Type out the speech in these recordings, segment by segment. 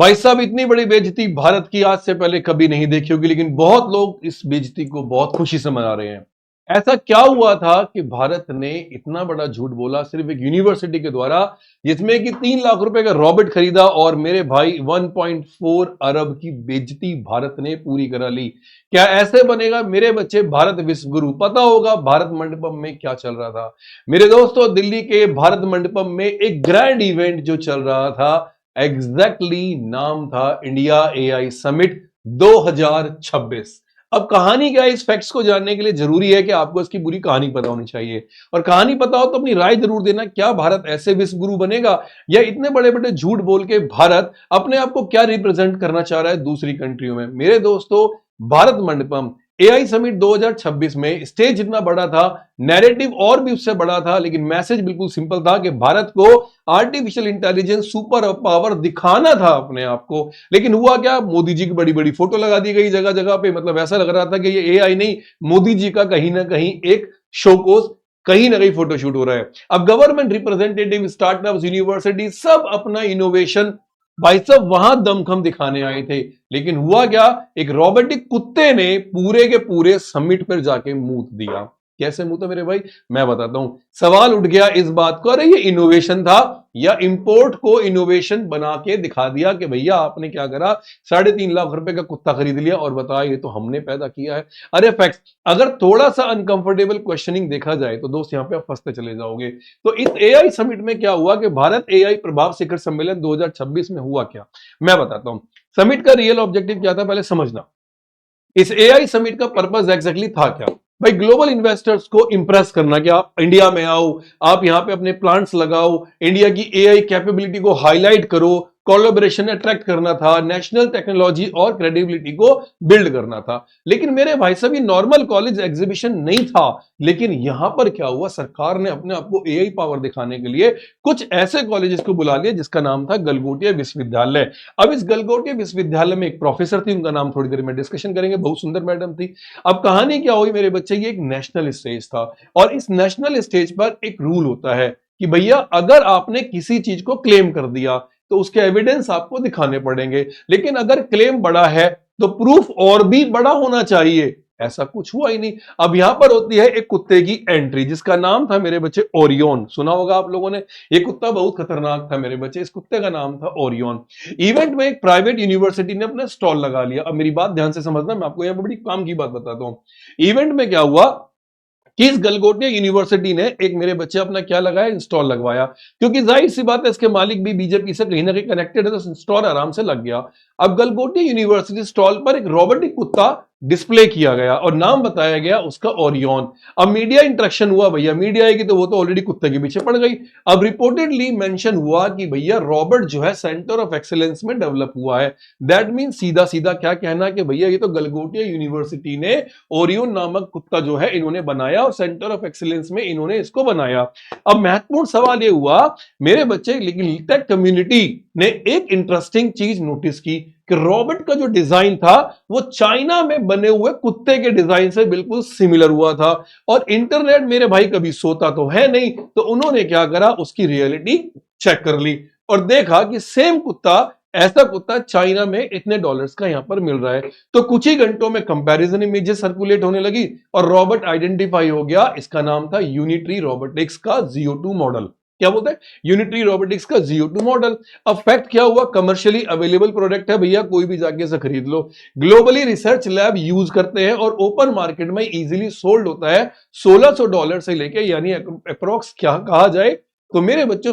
भाई साहब, इतनी बड़ी बेइज्जती भारत की आज से पहले कभी नहीं देखी होगी, लेकिन बहुत लोग इस बेइज्जती को बहुत खुशी से मना रहे हैं। ऐसा क्या हुआ था कि भारत ने इतना बड़ा झूठ बोला सिर्फ एक यूनिवर्सिटी के द्वारा, जिसमें कि 3 लाख रुपए का रॉबर्ट खरीदा और मेरे भाई 1.4 अरब की बेइज्जती भारत ने पूरी करा ली। क्या ऐसे बनेगा मेरे बच्चे भारत विश्व गुरु? पता होगा भारत मंडपम में क्या चल रहा था मेरे दोस्तों। दिल्ली के भारत मंडपम में एक ग्रैंड इवेंट जो चल रहा था, नाम था इंडिया एआई समिट 2026। अब कहानी क्या है, इस फैक्ट्स को जानने के लिए जरूरी है कि आपको इसकी पूरी कहानी पता होनी चाहिए। और कहानी पता हो तो अपनी राय जरूर देना, क्या भारत ऐसे विश्व गुरु बनेगा, या इतने बड़े बड़े झूठ बोल के भारत अपने आप को क्या रिप्रेजेंट करना चाह रहा है दूसरी कंट्रियों में। मेरे दोस्तों, भारत मंडपम एआई समिट 2026 में स्टेज जितना बड़ा था, नैरेटिव और भी उससे बड़ा था, लेकिन मैसेज बिल्कुल सिंपल था कि भारत को आर्टिफिशियल इंटेलिजेंस सुपर पावर दिखाना था अपने आप को। लेकिन हुआ क्या, मोदी जी की बड़ी बड़ी फोटो लगा दी गई जगह जगह पे। मतलब ऐसा लग रहा था कि ये एआई नहीं, मोदी जी का कहीं ना कहीं एक शोकोस, कहीं ना कहीं फोटोशूट हो रहा है। अब गवर्नमेंट रिप्रेजेंटेटिव, स्टार्टअप्स, यूनिवर्सिटी सब अपना इनोवेशन भाई साहब वहां दमखम दिखाने आए थे। लेकिन हुआ क्या, एक रोबोटिक कुत्ते ने पूरे के पूरे समिट पर जाके मूत दिया। कैसे मूता मेरे भाई, मैं बताता हूं। सवाल उठ गया इस बात को, अरे ये इनोवेशन था या इंपोर्ट को इनोवेशन बना के दिखा दिया कि भैया आपने क्या करा, 3.5 लाख रुपए का कुत्ता खरीद लिया और बताया ये तो हमने पैदा किया है। अरे फैक्ट, अगर थोड़ा सा अनकंफर्टेबल क्वेश्चनिंग देखा जाए तो दोस्त यहां पे आप फंसते चले जाओगे। तो इस एआई समिट में क्या हुआ कि भारत एआई प्रभाव शिखर सम्मेलन 2026 में हुआ क्या, मैं बताता हूं। समिट का रियल ऑब्जेक्टिव क्या था, पहले समझना। इस एआई समिट का पर्पस एग्जैक्टली था क्या? भाई ग्लोबल इन्वेस्टर्स को इंप्रेस करना कि आप इंडिया में आओ, आप यहां पे अपने प्लांट्स लगाओ, इंडिया की एआई कैपेबिलिटी को हाईलाइट करो, कोलैबोरेशन अट्रैक्ट करना था, नेशनल टेक्नोलॉजी और क्रेडिबिलिटी को बिल्ड करना था। लेकिन मेरे भाई साहब, ये नॉर्मल कॉलेज एग्जीबिशन नहीं था। लेकिन यहां पर क्या हुआ, सरकार ने अपने आप को एआई पावर दिखाने के लिए कुछ ऐसे कॉलेजेस को बुला लिया जिसका नाम था गलगोटिया विश्वविद्यालय। अब इस गलगोटिया विश्वविद्यालय में एक प्रोफेसर थी, उनका नाम थोड़ी देर में डिस्कशन करेंगे, बहुत सुंदर मैडम थी। अब कहानी क्या हुई मेरे बच्चे, ये एक नेशनल स्टेज था और इस नेशनल स्टेज पर एक रूल होता है कि भैया अगर आपने किसी चीज को क्लेम कर दिया तो उसके एविडेंस आपको दिखाने पड़ेंगे। लेकिन अगर क्लेम बड़ा है तो प्रूफ और भी बड़ा होना चाहिए। ऐसा कुछ हुआ ही नहीं। अब यहां पर होती है एक कुत्ते की एंट्री, जिसका नाम था मेरे बच्चे ओरियन। सुना होगा आप लोगों ने, ये कुत्ता बहुत खतरनाक था मेरे बच्चे, इस कुत्ते का नाम था ओरियन। इवेंट में एक प्राइवेट यूनिवर्सिटी ने अपना स्टॉल लगा लिया। अब मेरी बात ध्यान से समझना, मैं आपको यहां पर बड़ी काम की बात बताता हूं। इवेंट में क्या हुआ कि इस गलगोटिया यूनिवर्सिटी ने एक मेरे बच्चे अपना क्या लगाया, इंस्टॉल लगवाया। क्योंकि जाहिर सी बात है इसके मालिक भी बीजेपी से कहीं ना कहीं कनेक्टेड है, तो इंस्टॉल आराम से लग गया। अब गलगोटिया यूनिवर्सिटी स्टॉल पर एक रोबोटिक कुत्ता डिस्प्ले किया गया और नाम बताया गया उसका ओरियन। अब मीडिया इंटरेक्शन हुआ, भैया मीडिया आएगी तो वो तो ऑलरेडी कुत्ते के पीछे पड़ गई। अब रिपोर्टेडली मेंशन हुआ कि भैया रॉबर्ट जो है सेंटर ऑफ एक्सीलेंस में डेवलप हुआ है। दैट मीन सीधा सीधा क्या कहना कि भैया ये तो गलगोटिया यूनिवर्सिटी ने ओरियन नामक कुत्ता जो है इन्होंने बनाया और सेंटर ऑफ एक्सीलेंस में इन्होंने इसको बनाया। अब महत्वपूर्ण सवाल ये हुआ मेरे बच्चे, लेकिन टेक कम्युनिटी ने एक इंटरेस्टिंग चीज नोटिस की कि रॉबर्ट का जो डिजाइन था वो चाइना में बने हुए कुत्ते के डिजाइन से बिल्कुल सिमिलर हुआ था। और इंटरनेट मेरे भाई कभी सोता तो है नहीं, तो उन्होंने क्या करा, उसकी रियलिटी चेक कर ली और देखा कि सेम कुत्ता, ऐसा कुत्ता चाइना में इतने डॉलर्स का यहां पर मिल रहा है। तो कुछ ही घंटों में कंपैरिजन इमेजेस सर्कुलेट होने लगी और रॉबर्ट आइडेंटिफाई हो गया। इसका नाम था यूनिटरी रोबोटिक्स का ZO2 मॉडल। क्या बोलते हैं, यूनिटरी रोबोटिक्स का ZO2 मॉडल। अब फैक्ट क्या हुआ, कमर्शियली अवेलेबल प्रोडक्ट है भैया, कोई भी जाके से खरीद लो। ग्लोबली रिसर्च लैब यूज करते हैं और ओपन मार्केट में इजीली सोल्ड होता है $1600 से लेके, यानी अप्रोक्स क्या कहा जाए तो मेरे बच्चों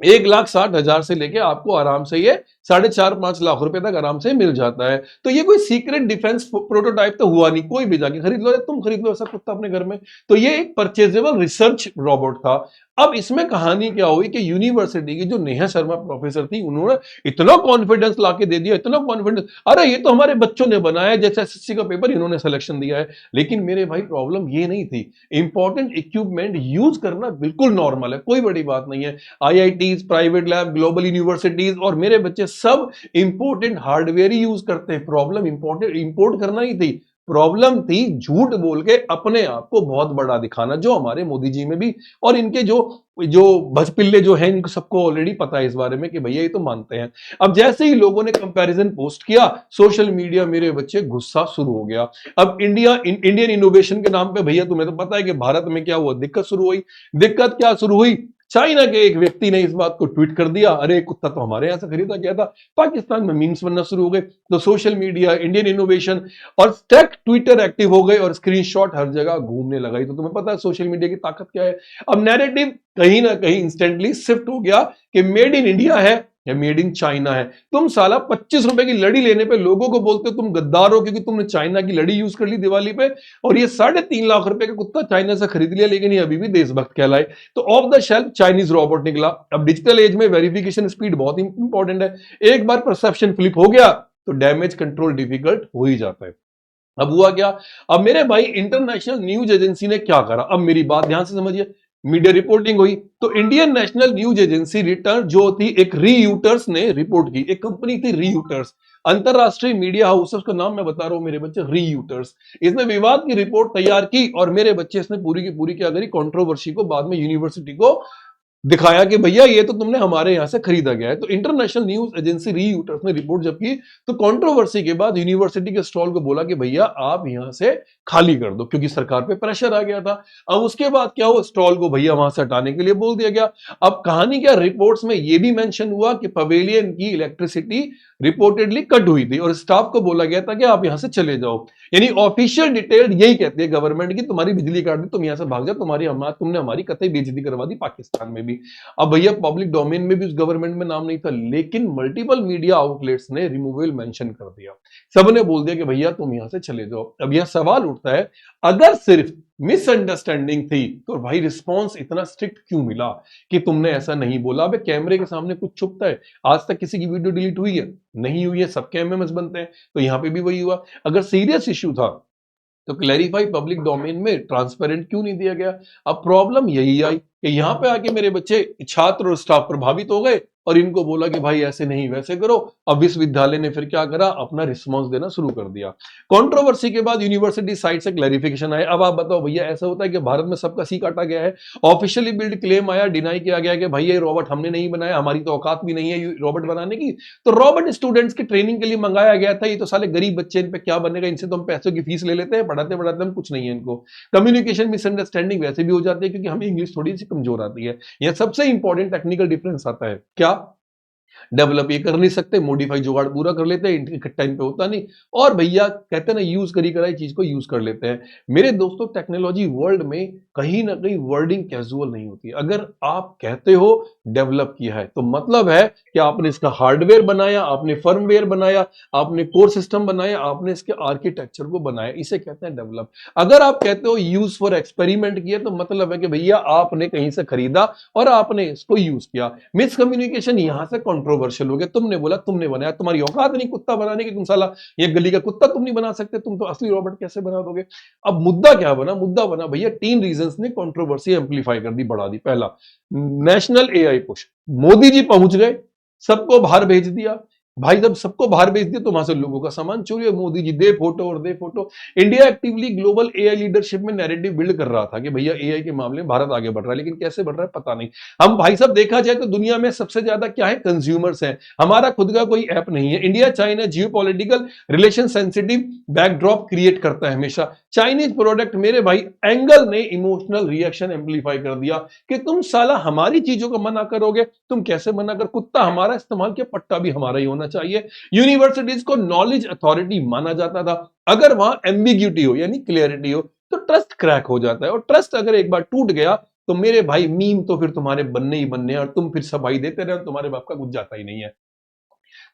1,60,000 से लेके आपको आराम से ये 4.5-5 लाख रुपए तक आराम से मिल जाता है। तो ये कोई सीक्रेट डिफेंस प्रोटोटाइप तो हुआ नहीं, कोई भी जाके खरीद लो, तुम खरीद लो ऐसा कुत्ता अपने घर में। तो ये एक परचेजेबल रिसर्च रोबोट था। अब इसमें कहानी क्या हुई कि यूनिवर्सिटी की जो नेहा शर्मा प्रोफेसर थी, उन्होंने इतना कॉन्फिडेंस लाके दे दिया, इतना कॉन्फिडेंस, अरे ये तो हमारे बच्चों ने बनाया, जैसे एसएससी का पेपर इन्होंने सिलेक्शन दिया है। लेकिन मेरे भाई प्रॉब्लम ये नहीं थी। इंपॉर्टेंट इक्विपमेंट यूज करना बिल्कुल नॉर्मल है, कोई बड़ी बात नहीं है। IITs, private lab, global universities और मेरे बच्चे सब इंपोर्टेंट हार्डवेयर ही यूज करते हैं। प्रॉब्लम इंपोर्टेंट इंपोर्ट करना ही थी। प्रॉब्लम थी झूठ बोल के अपने आप को बहुत बड़ा दिखाना, जो हमारे मोदी जी में भी और इनके जो जो भजपिल्ले जो हैं इनको सबको ऑलरेडी पता है इस बारे में कि भैया ये तो मानते हैं। अब जैसे ही लोगों ने कंपैरिजन पोस्ट किया, सोशल मीडिया मेरे बच्चे गुस्सा शुरू हो गया। अब इंडियन इनोवेशन के नाम पे भैया तुम्हें तो पता है कि भारत में क्या हुआ, दिक्कत शुरू हुई। दिक्कत क्या शुरू हुई, चाइना के एक व्यक्ति ने इस बात को ट्वीट कर दिया, अरे कुत्ता तो हमारे यहां से खरीदा गया था। पाकिस्तान में मीम्स बनना शुरू हो गए, तो सोशल मीडिया, इंडियन इनोवेशन और टेक ट्विटर एक्टिव हो गए और स्क्रीनशॉट हर जगह घूमने लगा। तो तुम्हें पता है सोशल मीडिया की ताकत क्या है। अब नैरेटिव कहीं ना कहीं इंस्टेंटली शिफ्ट हो गया कि मेड इन इंडिया है या मेड इन चाइना है। तुम साला 25 रुपए की लड़ी लेने पे लोगों को बोलते हो तुम गद्दार हो क्योंकि तुमने चाइना की लड़ी यूज कर ली दिवाली पे, और ये 3.5 लाख रुपए का कुत्ता चाइना से खरीद लिया, लेकिन ये अभी भी देशभक्त कहलाए। तो of the shelf Chinese robot निकला। अब डिजिटल एज में वेरिफिकेशन स्पीड बहुत इंपॉर्टेंट है। एक बार परसेप्शन फ्लिप हो गया तो डैमेज कंट्रोल डिफिकल्ट हो ही जाता है। अब हुआ क्या, अब मेरे भाई इंटरनेशनल न्यूज एजेंसी ने क्या करा, अब मेरी बात ध्यान से समझिए। मीडिया रिपोर्टिंग हुई तो Indian national news agency return जो थी एक रीयूटर्स ने रिपोर्ट की, एक कंपनी थी रीयूटर्स, अंतरराष्ट्रीय मीडिया हाउस, उसका नाम मैं बता रहा हूं मेरे बच्चे, रीयूटर्स। इसने विवाद की रिपोर्ट तैयार की और मेरे बच्चे इसने पूरी की पूरी क्या करी, कंट्रोवर्सी को बाद में यूनिवर्सिटी को दिखाया कि भैया ये तो तुमने हमारे यहां से खरीदा गया है। तो इंटरनेशनल न्यूज एजेंसी रीयूटर्स ने रिपोर्ट जब की तो कंट्रोवर्सी के बाद यूनिवर्सिटी के स्टॉल को बोला कि भैया आप यहां से खाली कर दो, क्योंकि सरकार पे प्रेशर आ गया था। अब उसके बाद क्या हुआ, स्टॉल को भैया वहां से हटाने के लिए बोल दिया गया। अब कहानी क्या, रिपोर्ट्स में यह भी मेंशन हुआ कि पवेलियन की इलेक्ट्रिसिटी रिपोर्टेडली कट हुई थी और स्टाफ को बोला गया था कि आप यहां से चले जाओ। यानी ऑफिशियल डिटेल यही कहती है गवर्नमेंट की, तुम्हारी बिजली काट दी, तुम यहां से भाग जाओ, तुमने हमारी कतई बेइज्जती करवा दी पाकिस्तान में भी। अब भैया पब्लिक डोमेन में भी उस गवर्नमेंट में नाम नहीं था, लेकिन मल्टीपल मीडिया आउटलेट्स ने रिमूवल मेंशन कर दिया। सबने बोल दिया कि भैया तुम यहां से चले जाओ। अब यह सवाल उठता है, अगर सिर्फ मिसअंडरस्टैंडिंग थी तो भाई रिस्पांस इतना स्ट्रिक्ट क्यों मिला कि तुमने ऐसा नहीं बोला। अब कैमरे के सामने कुछ छुपता है, आज तक किसी की वीडियो डिलीट हुई है, नहीं हुई है, सबके एमएमएस बनते हैं। तो यहां पे भी वही हुआ। अगर सीरियस इश्यू था तो क्लैरिफाई पब्लिक डोमेन में ट्रांसपेरेंट क्यों नहीं दिया गया। अब प्रॉब्लम यही आई कि यहां पे आके मेरे बच्चे छात्र और स्टाफ प्रभावित हो गए और इनको बोला कि भाई ऐसे नहीं वैसे करो। अब विश्वविद्यालय ने फिर क्या करा, अपना रिस्पांस देना शुरू कर दिया। कंट्रोवर्सी के बाद यूनिवर्सिटी साइड से क्लैरिफिकेशन आया। अब आप बताओ भैया ऐसा होता है कि भारत में सबका सी काटा गया है। ऑफिशियली बिल्ड क्लेम आया, डिनाई किया गया कि भाई ये रोबोट हमने नहीं बनाया, हमारी तो औकात भी नहीं है रोबोट बनाने की। तो रोबोट स्टूडेंट्स की ट्रेनिंग के लिए मंगाया गया था। ये तो साले गरीब बच्चे, इन पे क्या बनेगा, इनसे तो हम पैसों की फीस ले लेते हैं, पढ़ाते पढ़ाते हम कुछ नहीं है इनको। कम्युनिकेशन मिसअंडरस्टैंडिंग वैसे भी हो जाती है क्योंकि हमें इंग्लिश थोड़ी सी कमजोर आती है। यह सबसे इंपॉर्टेंट टेक्निकल डिफरेंस आता है क्या, डेवलप ये कर नहीं सकते, मॉडिफाई जुगाड़ पूरा कर लेते हैं, इनके टाइम पे होता नहीं। और भैया कहते हैं ना यूज करी कराई चीज को यूज कर लेते हैं। मेरे दोस्तों टेक्नोलॉजी वर्ल्ड में कहीं ना कहीं वर्डिंग कैजुअल नहीं होती। अगर आप कहते हो डेवलप किया है तो मतलब है कि आपने इसका हार्डवेयर बनाया, आपने फर्मवेयर बनाया, आपने कोर सिस्टम बनाया, आपने इसके आर्किटेक्चर को बनाया, इसे कहते हैं डेवलप। अगर आप कहते हो यूज फॉर एक्सपेरिमेंट किया तो मतलब है कि भैया आपने कहीं से खरीदा और आपने इसको यूज किया। मिसकम्युनिकेशन यहां से कंट्रोवर्शियल हो गया। तुमने बोला तुमने बनाया, तुम्हारी औकात नहीं कुत्ता बनाने की, तुम साला ये गली का कुत्ता तुम नहीं बना सकते, तुम तो असली रॉबर्ट कैसे बना दोगे। अब मुद्दा क्या बना, मुद्दा बना भैया 3 रीजंस ने कंट्रोवर्सी एम्पलीफाई कर दी, बढ़ा दी। पहला, national AI push, Modi ji पहुंच गए, सबको बाहर भेज दिया। भाई जब सबको बाहर भेज दिया तो वहां से लोगों का सामान चोरी है। मोदी जी दे फोटो और दे photo. India actively global AI leadership में नैरेटिव बिल्ड कर रहा था कि भैया एआई के मामले में भारत आगे बढ़ रहा है, लेकिन कैसे बढ़ रहा है पता नहीं। हम भाई साहब देखा जाए तो दुनिया में सबसे ज्यादा क्या है, कंज्यूमर्स हैं। हमारा खुद का कोई ऐप नहीं है। India China geopolitical relation sensitive backdrop create करता है हमेशा। चाइनीज प्रोडक्ट मेरे भाई एंगल ने इमोशनल रिएक्शन एम्पलीफाई कर दिया कि तुम साला हमारी चीजों को मना करोगे, तुम कैसे मना कर, कुत्ता हमारा इस्तेमाल किया, पट्टा भी हमारा ही होना चाहिए। यूनिवर्सिटीज को नॉलेज अथॉरिटी माना जाता था। अगर वहां एम्बिग्यूटी हो यानी क्लियरिटी हो तो ट्रस्ट क्रैक हो जाता है, और ट्रस्ट अगर एक बार टूट गया तो मेरे भाई मीम तो फिर तुम्हारे बनने ही बनने हैं और तुम फिर सफाई देते रहे, तुम्हारे बाप का कुछ जाता ही नहीं है।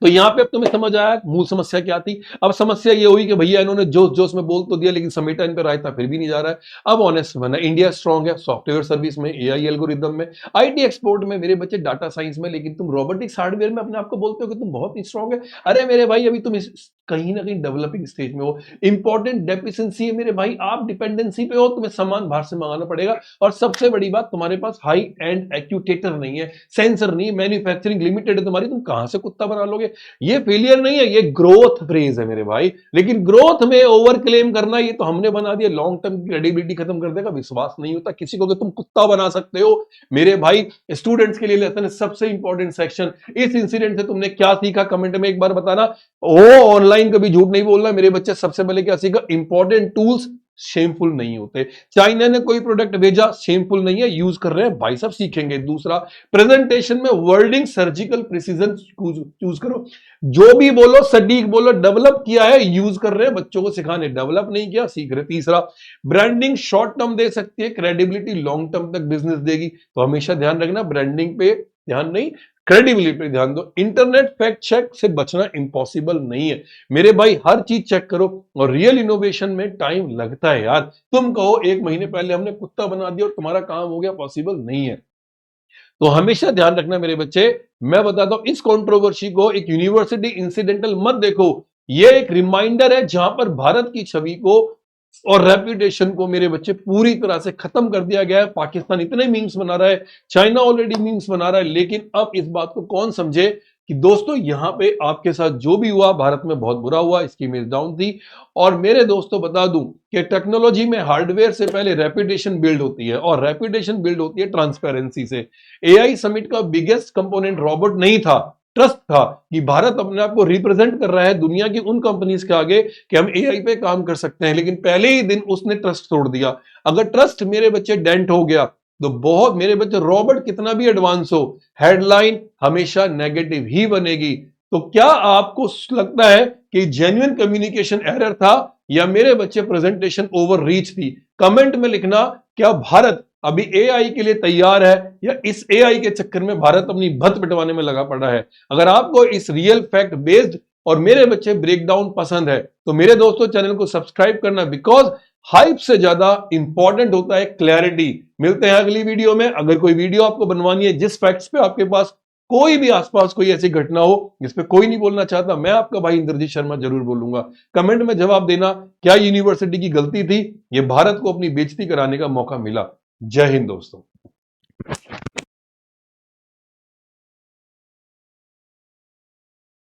तो यहां पे अब तुम्हें समझ आया मूल समस्या क्या थी। अब समस्या ये हुई कि भैया इन्होंने जोश जोश में बोल तो दिया लेकिन समेटा इन पे रायता फिर भी नहीं जा रहा है। अब ऑनेस्ट बना, इंडिया स्ट्रांग है सॉफ्टवेयर सर्विस में, एआई एल्गोरिदम में, आईटी एक्सपोर्ट में, मेरे बच्चे डाटा साइंस में, लेकिन तुम रोबोटिक्स हार्डवेयर में अपने आप को बोलते हो कि तुम बहुत ही स्ट्रांग है। अरे मेरे भाई अभी तुम कहीं ना कहीं डेवलपिंग स्टेज में हो। इंपॉर्टेंट डेफिशिएंसी है मेरे भाई, आप डिपेंडेंसी पे हो, तुम्हें सामान बाहर से मंगाना पड़ेगा। और सबसे बड़ी बात, तुम्हारे पास हाई एंड एक्यूटेटर नहीं है, सेंसर नहीं, मैन्युफैक्चरिंग लिमिटेड है तुम्हारी, तुम कहां से कुत्ता बना लोगे। ये फेलियर नहीं है, ये ग्रोथ फेज है मेरे भाई। लेकिन ग्रोथ में ओवर क्लेम करना, ये तो हमने बना दिया, लॉन्ग टर्म की क्रेडिबिलिटी खत्म कर देगा, विश्वास नहीं होता किसी को कि तुम कुत्ता बना सकते हो। मेरे भाई स्टूडेंट्स के लिए लेसन है सबसे इंपॉर्टेंट सेक्शन। इस इंसिडेंट से तुमने क्या सीखा कमेंट में एक बार बताना। ओ ऑनलाइन कभी झूठ नहीं बोलना। मेरे बच्चे सबसे पहले क्या सीखा, इंपॉर्टेंट टूल्स शेमफुल नहीं होते। चाइना ने कोई प्रोडक्ट भेजा, शेमफुल नहीं है, यूज कर रहे हैं भाई साहब, सीखेंगे। दूसरा, प्रेजेंटेशन में वर्डिंग सर्जिकल प्रिसीजन चूज करो, जो भी बोलो सटीक बोलो। डेवलप किया है, यूज कर रहे हैं, बच्चों को सिखाने, डेवलप नहीं किया, सीख रहे। तीसरा, ब्रांडिंग शॉर्ट टर्म दे सकती है, क्रेडिबिलिटी लॉन्ग टर्म तक बिजनेस देगी। तो हमेशा ध्यान रखना, ब्रांडिंग पे ध्यान नहीं, क्रेडिबिलिटी पे ध्यान दो। इंटरनेट फैक्ट चेक से बचना इंपॉसिबल नहीं है मेरे भाई, हर चीज चेक करो। और रियल इनोवेशन में टाइम लगता है यार। तुम कहो 1 महीने पहले हमने कुत्ता बना दिया और तुम्हारा काम हो गया, पॉसिबल नहीं है। तो हमेशा ध्यान रखना मेरे बच्चे। मैं बताता हूं, इस कंट्रोवर्सी को एक यूनिवर्सिटी इंसिडेंटल मत देखो, ये एक रिमाइंडर है जहां पर भारत की छवि को और रेपुटेशन को मेरे बच्चे पूरी तरह से खत्म कर दिया गया है। पाकिस्तान इतने मीम्स बना रहा है, चाइना ऑलरेडी मीम्स बना रहा है, लेकिन अब इस बात को कौन समझे कि दोस्तों यहां पे आपके साथ जो भी हुआ भारत में बहुत बुरा हुआ, इसकी इमेज डाउन थी। और मेरे दोस्तों बता दूं कि टेक्नोलॉजी में हार्डवेयर से पहले रेपुटेशन बिल्ड होती है, और रेपुटेशन बिल्ड होती है ट्रांसपेरेंसी से। एआई समिट का बिगेस्ट कंपोनेंट रोबोट नहीं था, ट्रस्ट था, कि भारत अपने आप को रिप्रेजेंट कर रहा है दुनिया की उन कंपनीज के आगे कि हम एआई पे काम कर सकते हैं। लेकिन पहले ही दिन उसने ट्रस्ट तोड़ दिया। अगर ट्रस्ट मेरे बच्चे डेंट हो गया तो बहुत, मेरे बच्चे रोबोट कितना भी एडवांस हो, हेडलाइन हमेशा नेगेटिव ही बनेगी। तो क्या आपको लगता है कि जेन्युइन कम्युनिकेशन एरर था, या मेरे बच्चे प्रेजेंटेशन ओवर रीच थी? कमेंट में लिखना। क्या भारत अभी एआई के लिए तैयार है, या इस एआई के चक्कर में भारत अपनी भत पिटवाने में लगा पड़ा है? अगर आपको इस रियल फैक्ट बेस्ड और मेरे बच्चे ब्रेकडाउन पसंद है तो मेरे दोस्तों चैनल को सब्सक्राइब करना, बिकॉज हाइप से ज्यादा इंपॉर्टेंट होता है क्लैरिटी। मिलते हैं अगली वीडियो में। अगर कोई वीडियो आपको बनवानी है जिस फैक्ट्स पे आपके पास कोई भी आसपास कोई ऐसी घटना हो जिस पे कोई नहीं बोलना चाहता, मैं आपका भाई इंद्रजीत शर्मा जरूर बोलूंगा। कमेंट में जवाब देना, क्या यूनिवर्सिटी की गलती थी, ये भारत को अपनी बेइज्जती कराने का मौका मिला। जय हिंद दोस्तों।